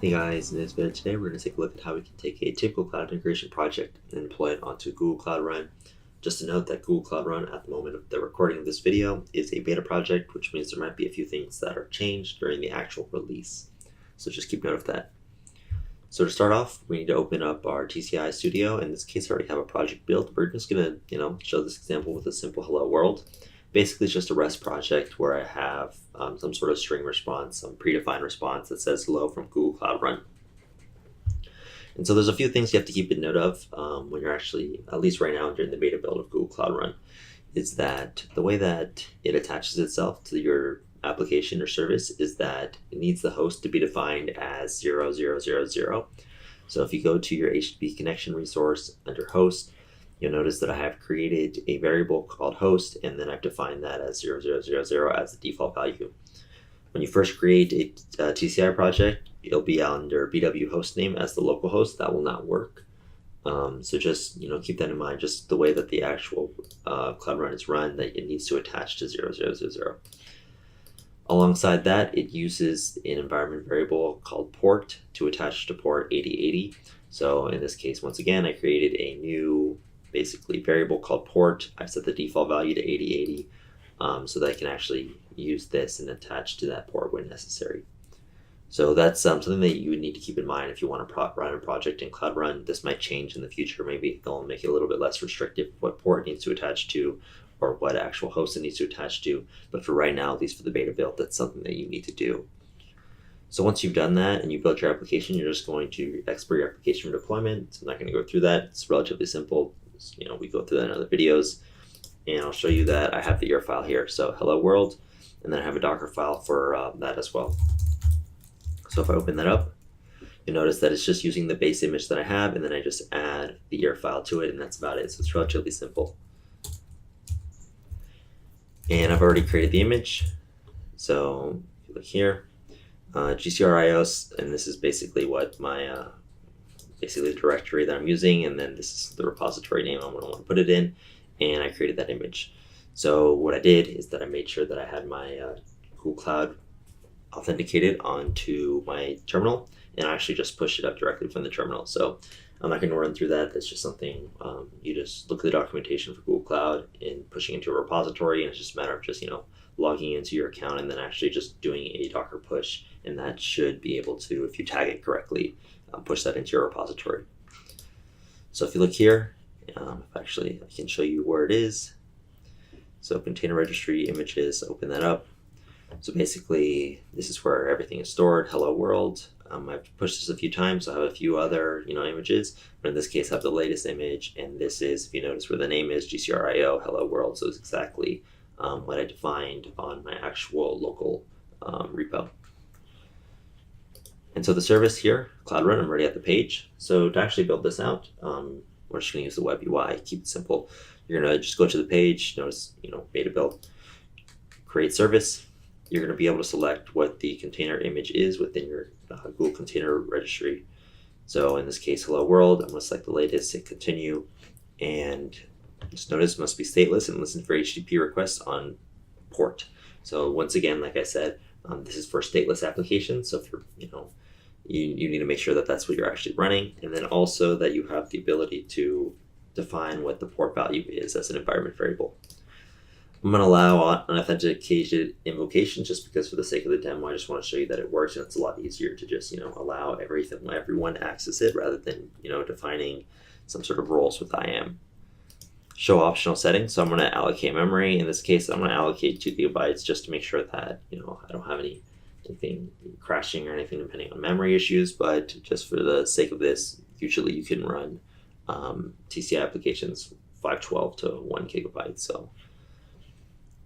Hey guys, in this video today we're going to take a look at how we can take a TIBCO Cloud Integration project and deploy it onto Google Cloud Run. Just to note that Google Cloud Run at the moment of the recording of this video is a beta project, which means there might be a few things that are changed during the actual release. So just keep note of that. So to start off, we need to open up our TCI Studio. In this case, I already have a project built. We're just going to, show this example with a simple hello world. Basically, it's just a REST project where I have some sort of string response, some predefined response that says hello from Google Cloud Run. And so there's a few things you have to keep a note of when you're actually, at least right now during the beta build of Google Cloud Run, is that the way that it attaches itself to your application or service is that it needs the host to be defined as 0000. So if you go to your HTTP connection resource under host, you'll notice that I have created a variable called host, and then I've defined that as 0000 as the default value. When you first create a TCI project, it'll be under BW hostname as the local host. That will not work. So just keep that in mind. Just the way that the actual Cloud Run is run, that it needs to attach to 0000. Alongside that, it uses an environment variable called port to attach to port 8080. So in this case, once again, I created a new basically variable called port. I've set the default value to 8080 so that I can actually use this and attach to that port when necessary. So that's something that you would need to keep in mind if you want to run a project in Cloud Run. This might change in the future. Maybe they'll make it a little bit less restrictive what port it needs to attach to or what actual host it needs to attach to. But for right now, at least for the beta build, that's something that you need to do. So once you've done that and you built your application, you're just going to export your application for deployment. So I'm not going to go through that. It's relatively simple. We go through that in other videos, and I'll show you that I have the EAR file here. So hello world, and then I have a Docker file for that as well. So if I open that up, you'll notice that it's just using the base image that I have, and then I just add the EAR file to it, and that's about it. So it's relatively simple. And I've already created the image. So if you look here, GCRIOS, and this is basically what my basically the directory that I'm using, and then this is the repository name I'm going to want to put it in, and I created that image. So what I did is that I made sure that I had my Google Cloud authenticated onto my terminal, and I actually just pushed it up directly from the terminal. So I'm not going to run through that. That's just something you just look at the documentation for Google Cloud and pushing into a repository, and it's just a matter of just logging into your account and then actually just doing a Docker push, and that should be able to, if you tag it correctly, push that into your repository. So if you look here, I can show you where it is. So container registry images, open that up. So basically, this is where everything is stored. Hello world. I've pushed this a few times. So I have a few other images, but in this case, I have the latest image, and this is, if you notice, where the name is GCRIO hello world. So it's exactly what I defined on my actual local repo. And so the service here, Cloud Run, I'm already at the page. So to actually build this out, we're just going to use the web UI, keep it simple. You're going to just go to the page, notice, beta build, create service. You're going to be able to select what the container image is within your Google Container Registry. So in this case, hello world, I'm going to select the latest, hit continue, and just notice it must be stateless and listen for HTTP requests on port. So once again, like I said, this is for stateless applications. So if you're, you need to make sure that that's what you're actually running, and then also that you have the ability to define what the port value is as an environment variable. I'm going to allow unauthenticated invocations just because for the sake of the demo, I just want to show you that it works, and it's a lot easier to just, allow everyone access it rather than, defining some sort of roles with IAM. Show optional settings. So I'm going to allocate memory. In this case, I'm going to allocate 2 GB just to make sure that, I don't have anything crashing or anything depending on memory issues, but just for the sake of this, usually you can run TCI applications 512 to 1 GB. So,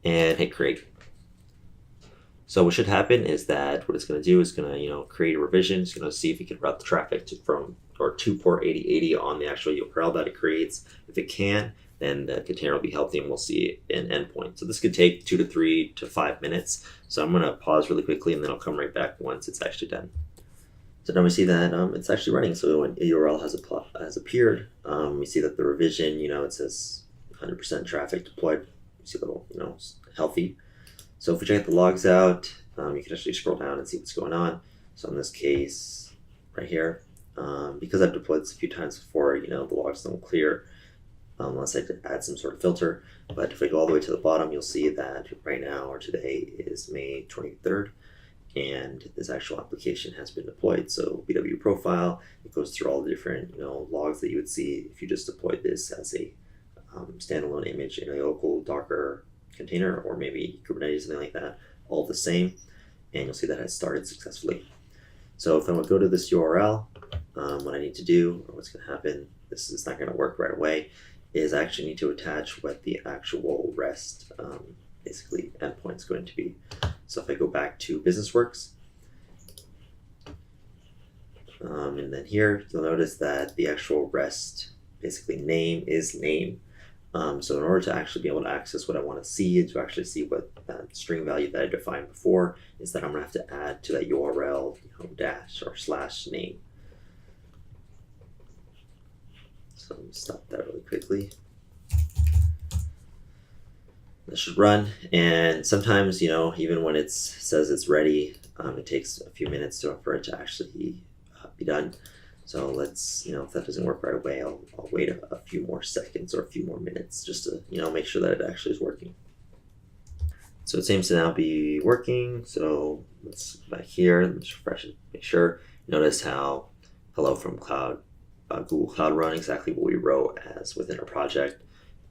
and hit create. So what should happen is that what it's going to do is going to, create a revision. It's going to see if it can route the traffic to port 8080 on the actual URL that it creates. If it can, then the container will be healthy and we'll see an endpoint. So this could take 2 to 3 to 5 minutes. So I'm going to pause really quickly and then I'll come right back once it's actually done. So now we see that it's actually running. So when a URL has appeared, we see that the revision, it says 100% traffic deployed. You see a little, healthy. So if we check the logs out, you can actually scroll down and see what's going on. So in this case, right here. Because I've deployed this a few times before, the logs don't clear unless I add some sort of filter. But if I go all the way to the bottom, you'll see that right now or today is May 23rd. And this actual application has been deployed. So BW profile, it goes through all the different logs that you would see if you just deployed this as a standalone image in a local Docker container or maybe Kubernetes, something like that, all the same. And you'll see that it has started successfully. So if I would go to this URL, what I need to do, or what's going to happen, this is not going to work right away, is I actually need to attach what the actual REST basically endpoint is going to be. So if I go back to BusinessWorks, and then here you'll notice that the actual REST basically name is name. So in order to actually be able to access what I want to see and to actually see what string value that I defined before is that I'm going to have to add to that URL dash or slash name. So let me stop that really quickly. This should run, and sometimes even when it says it's ready, it takes a few minutes for it to actually be done. So let's if that doesn't work right away, I'll wait a few more seconds or a few more minutes just to make sure that it actually is working. So it seems to now be working. So let's go back here, let's refresh it, make sure. Notice how hello from cloud Google Cloud Run, exactly what we wrote as within our project.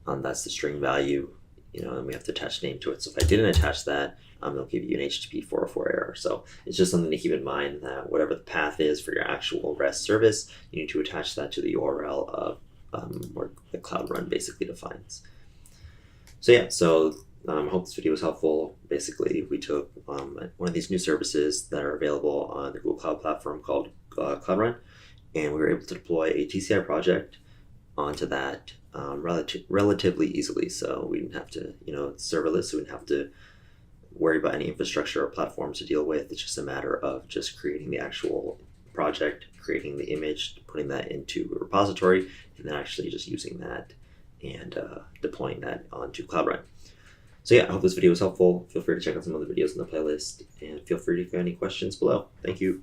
That's the string value, and we have to attach name to it. So if I didn't attach that, it'll give you an HTTP 404 error. So it's just something to keep in mind that whatever the path is for your actual REST service, you need to attach that to the URL of where the Cloud Run basically defines. So yeah, I hope this video was helpful. Basically, we took one of these new services that are available on the Google Cloud Platform called Cloud Run, and we were able to deploy a TCI project onto that relatively easily. So we didn't have to, it's serverless, so we didn't have to worry about any infrastructure or platforms to deal with. It's just a matter of just creating the actual project, creating the image, putting that into a repository, and then actually just using that and deploying that onto Cloud Run. So yeah, I hope this video was helpful. Feel free to check out some other videos in the playlist, and feel free to have any questions below. Thank you.